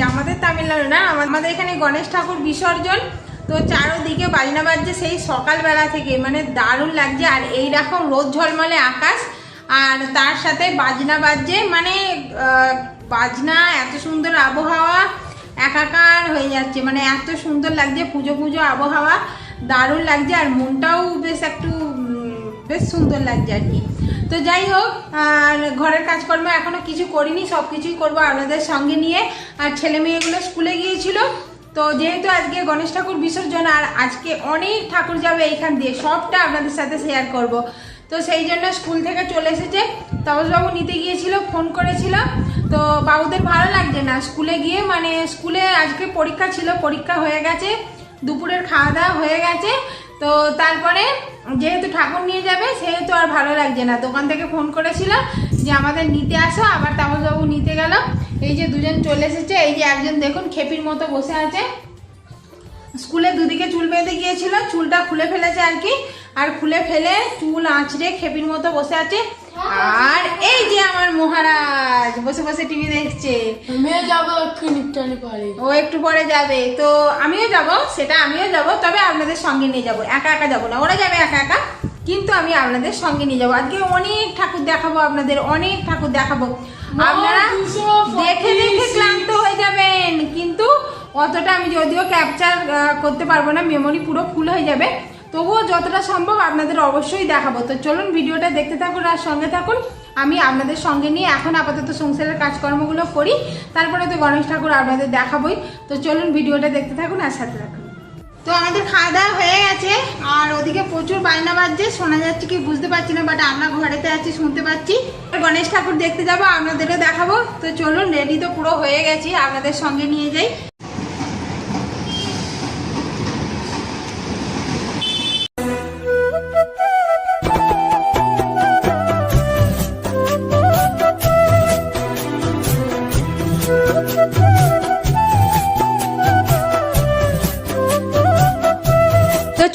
আমাদের তামিলনাড়ু না, আমাদের এখানে গণেশ ঠাকুর বিসর্জন। তো চারোদিকে বাজনা বাজছে সেই সকালবেলা থেকে, মানে দারুণ লাগছে। আর এইরকম রোদ ঝলমলে আকাশ, আর তার সাথে বাজনা বাজছে, মানে বাজনা, এত সুন্দর আবহাওয়া, একাকার হয়ে যাচ্ছে, মানে এত সুন্দর লাগছে। পুজো পুজো আবহাওয়া দারুণ লাগছে, আর মনটাও বেশ সুন্দর লাগছে আর কি। তো যাই হোক, আর ঘরের কাজকর্ম এখনো কিছু করিনি, সব কিছুই করবো আপনাদের সঙ্গে নিয়ে। আর ছেলে মেয়েগুলো স্কুলে গিয়েছিল, তো যেহেতু আজকে গণেশ ঠাকুর বিসর্জন, আর আজকে অনেক ঠাকুর যাবে এইখান দিয়ে, সবটা আপনাদের সাথে শেয়ার করব। তো সেই জন্য স্কুল থেকে চলে এসেছে, তাপসবাবু নিতে গিয়েছিল, ফোন করেছিল। তো বাবুদের ভালো লাগছে না স্কুলে গিয়ে, মানে স্কুলে আজকে পরীক্ষা ছিল, পরীক্ষা হয়ে গেছে, দুপুরের খাওয়া দাওয়া হয়ে গেছে। তো তারপরে যেহেতু ঠাকুর নিয়ে যাবে সেহেতু আর ভালো লাগছে না। দোকান থেকে ফোন করেছিল যে আমাদের নিতে আসো, আবার তাপসবাবু নিতে গেল। এই যে দুজন চলে এসেছে, এই যে একজন দেখুন খেপির মতো বসে আছে। স্কুলে দুদিকে চুল বেঁধে গিয়েছিল, চুলটা খুলে ফেলেছে আর কি, আর খুলে ফেলে চুল আঁচড়ে খেপির মতো বসে আছে। আর এই যে আমার মহারাজ বসে বসে টিভি দেখছে। ও একটু পরে যাবে, তো আমিও যাব, সেটা আমিও যাব, তবে আপনাদের সঙ্গে নিয়ে যাব, একা একা যাবো না, ওরা যাবে একা একা, কিন্তু আমি আপনাদের সঙ্গে নিয়ে যাবো। আজকে অনেক ঠাকুর দেখাবো আপনাদের, অনেক ঠাকুর দেখাবো। আপনারা দেখে দেখে ক্লান্ত হয়ে যাবেন, কিন্তু অতটা আমি যদিও ক্যাপচার করতে পারবো না, মেমোরি পুরো ফুল হয়ে যাবে, তবুও যতটা সম্ভব আপনাদের অবশ্যই দেখাবো। তো চলুন ভিডিওটা দেখতে থাকুন আর সঙ্গে থাকুন। আমি আপনাদের সঙ্গে নিয়ে এখন আপাতত সংসারের কাজকর্মগুলো করি, তারপরে তো গণেশ ঠাকুর আপনাদের দেখাবোই। তো চলুন ভিডিওটা দেখতে থাকুন আর সাথে থাকুন। তো আমাদের খাওয়া দাওয়া হয়ে গেছে, আর ওদিকে প্রচুর বায়না বাজছে, শোনা যাচ্ছে কি বুঝতে পারছি না, বাট আমরা ঘরেতে আছি, শুনতে পাচ্ছি। গণেশ ঠাকুর দেখতে যাবো, আপনাদেরও দেখাবো। তো চলুন, রেডি তো পুরো হয়ে গেছি, আপনাদের সঙ্গে নিয়ে যাই।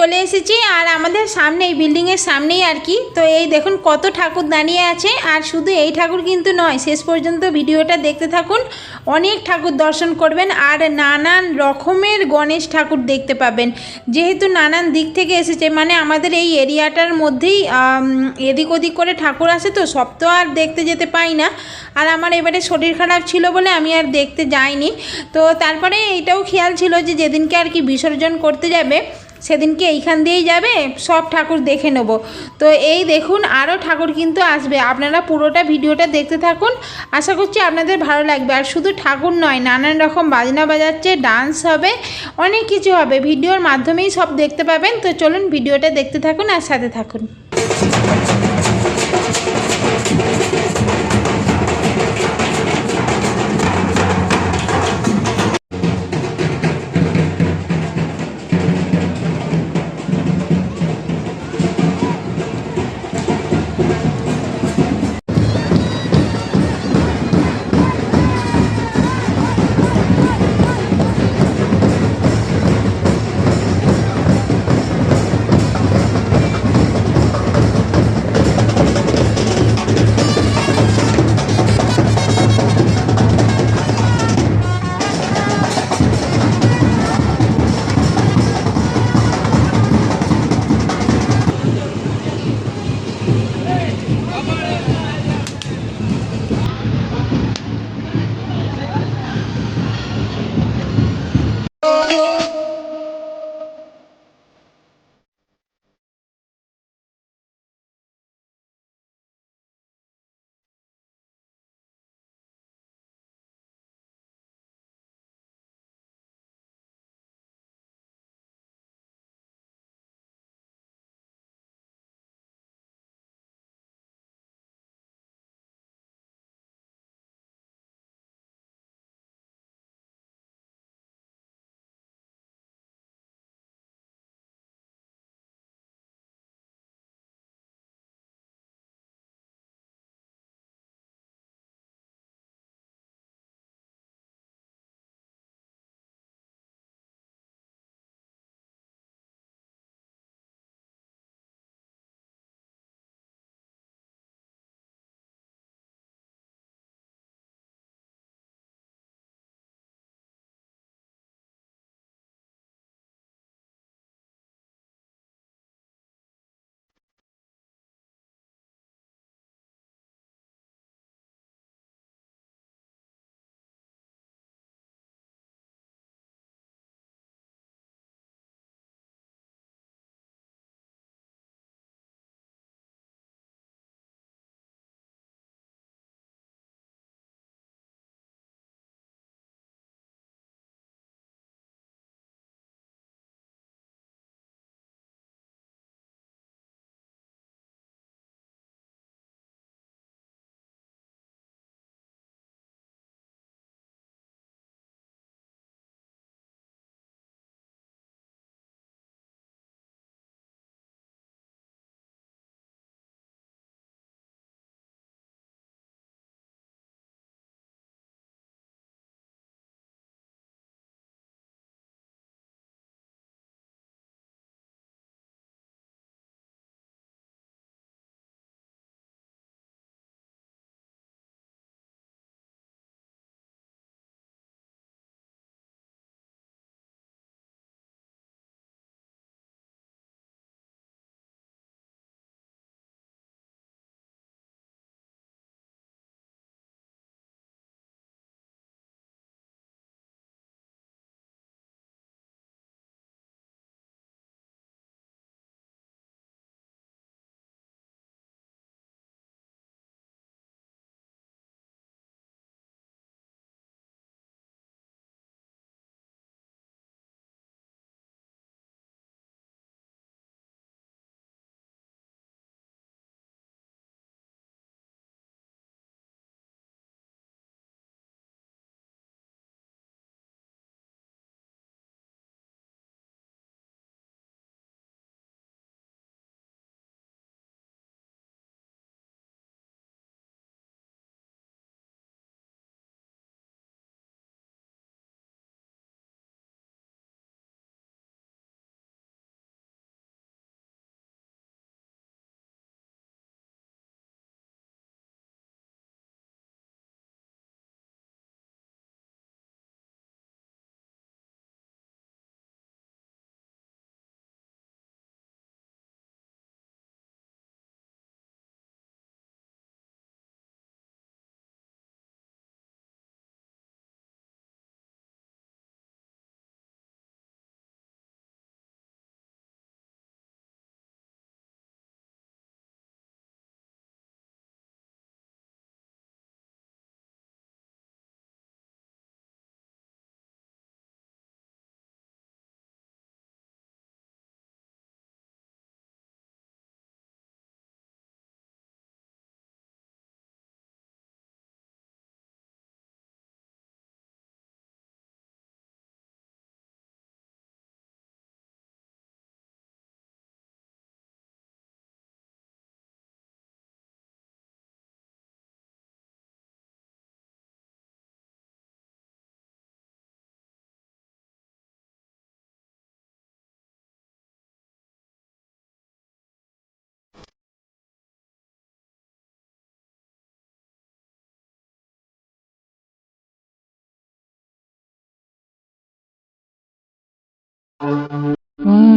চলে এসেছি, আর আমাদের সামনে এই বিল্ডিংয়ের সামনেই আর কি। তো এই দেখুন কত ঠাকুর দাঁড়িয়ে আছে, আর শুধু এই ঠাকুর কিন্তু নয়, শেষ পর্যন্ত ভিডিওটা দেখতে থাকুন, অনেক ঠাকুর দর্শন করবেন, আর নানান রকমের গণেশ ঠাকুর দেখতে পাবেন। যেহেতু নানান দিক থেকে এসেছে, মানে আমাদের এই এরিয়াটার মধ্যেই এদিক ওদিক করে ঠাকুর আসে, তো সব তো আর দেখতে যেতে পাই না। আর আমার এবারে শরীর খারাপ ছিল বলে আমি আর দেখতে যাইনি। তো তারপরে এইটাও খেয়াল ছিল যে যেদিনকে আর কি বিসর্জন করতে যাবে সেদিনকে এইখান দিয়েই যাবে, সব ঠাকুর দেখে নেব। তো এই দেখুন আরও ঠাকুর কিন্তু আসবে, আপনারা পুরোটা ভিডিওটা দেখতে থাকুন, আশা করছি আপনাদের ভালো লাগবে। আর শুধু ঠাকুর নয়, নানান রকম বাজনা বাজাচ্ছে, ডান্স হবে, অনেক কিছু হবে, ভিডিওর মাধ্যমেই সব দেখতে পাবেন। তো চলুন ভিডিওটা দেখতে থাকুন আর সাথে থাকুন।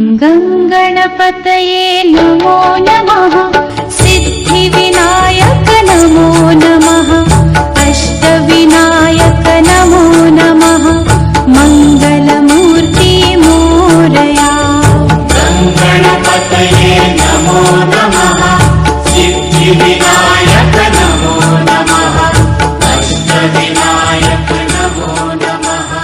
गं गणपतये नमो नमः सिद्धिविनायक नमो नमः अष्टविनायक नमो नमः मङ्गलमूर्ति मोरया गणपतये नमो नमः सिद्धिविनायक नमो नमः अष्टविनायक नमो नमः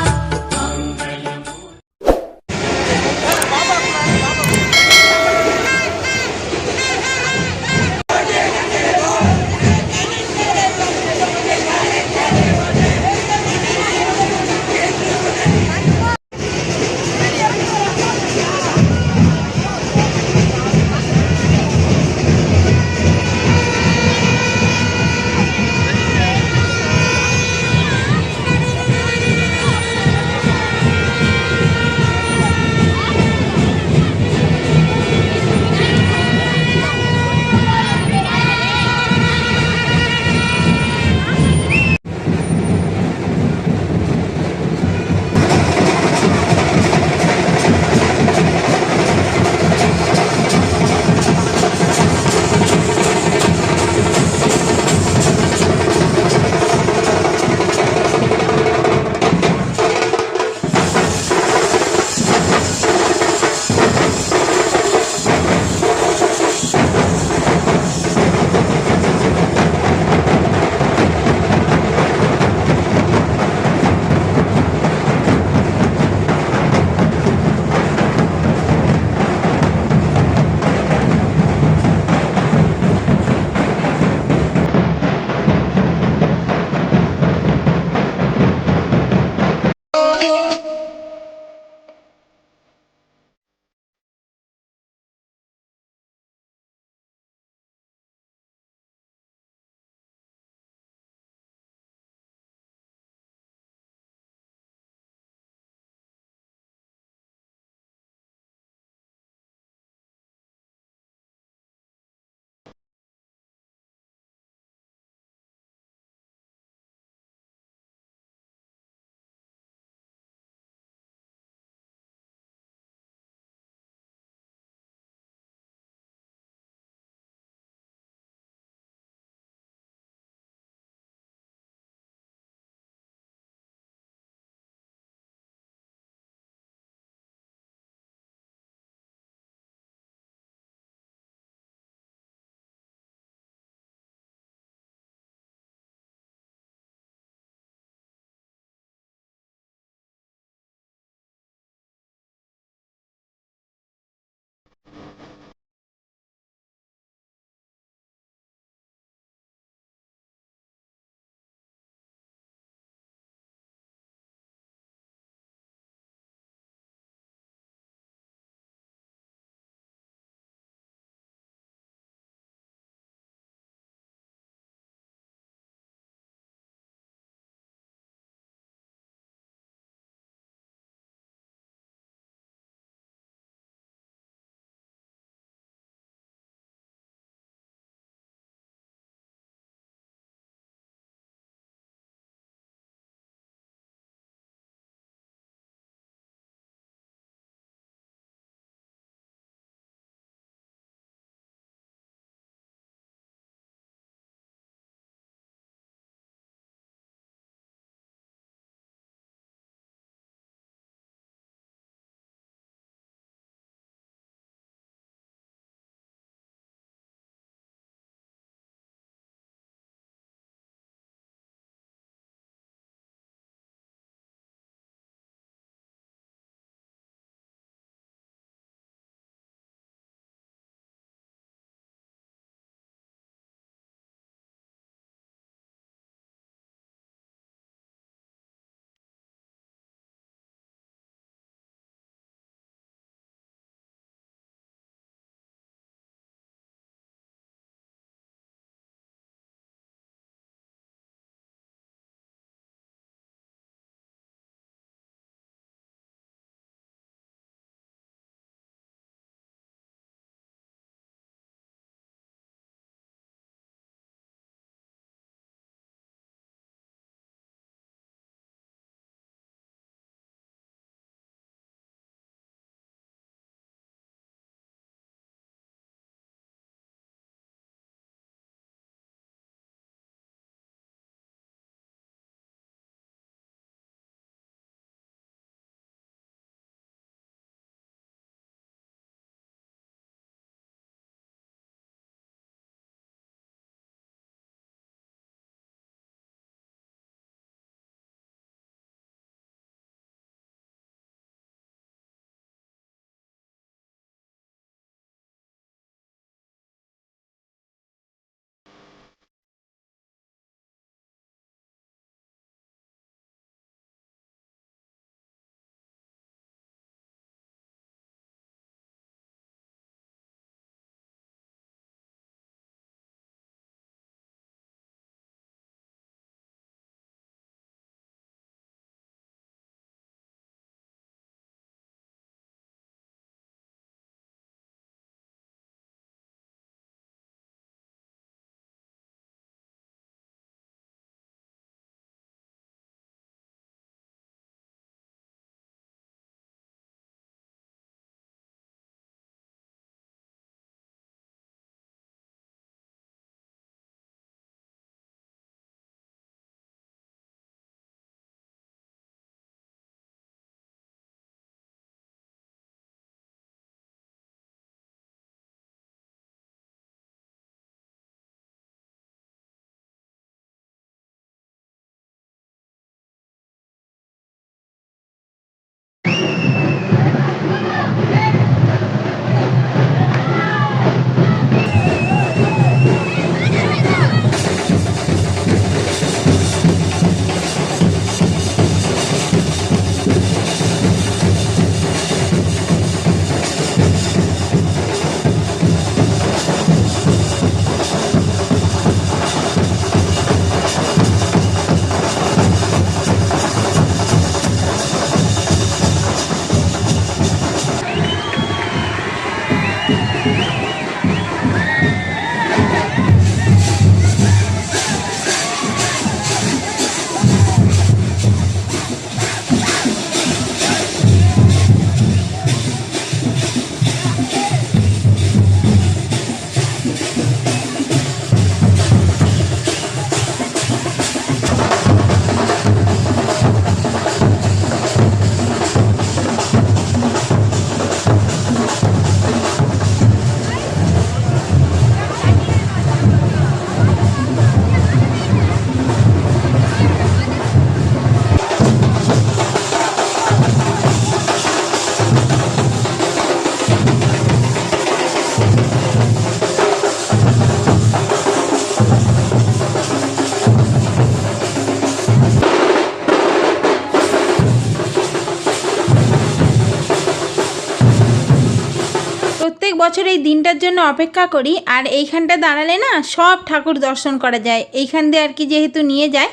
বছর এই দিনটার জন্য অপেক্ষা করি। আর এইখানটা দাঁড়ালে না সব ঠাকুর দর্শন করা যায়, এইখান দিয়ে আর কি যেহেতু নিয়ে যায়।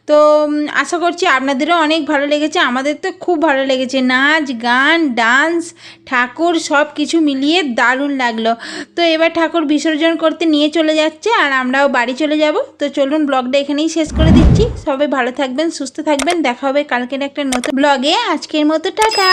তো আশা করছি আপনাদেরও অনেক ভালো লেগেছে, আমাদের তো খুব ভালো লেগেছে। নাচ গান ডান্স ঠাকুর সব কিছু মিলিয়ে দারুণ লাগলো। তো এবার ঠাকুর বিসর্জন করতে নিয়ে চলে যাচ্ছে আর আমরাও বাড়ি চলে যাব। তো চলুন ব্লগটা এখানেই শেষ করে দিচ্ছি। সবাই ভালো থাকবেন, সুস্থ থাকবেন, দেখা হবে কালকের একটা নতুন ব্লগে। আজকের মতো টাটা।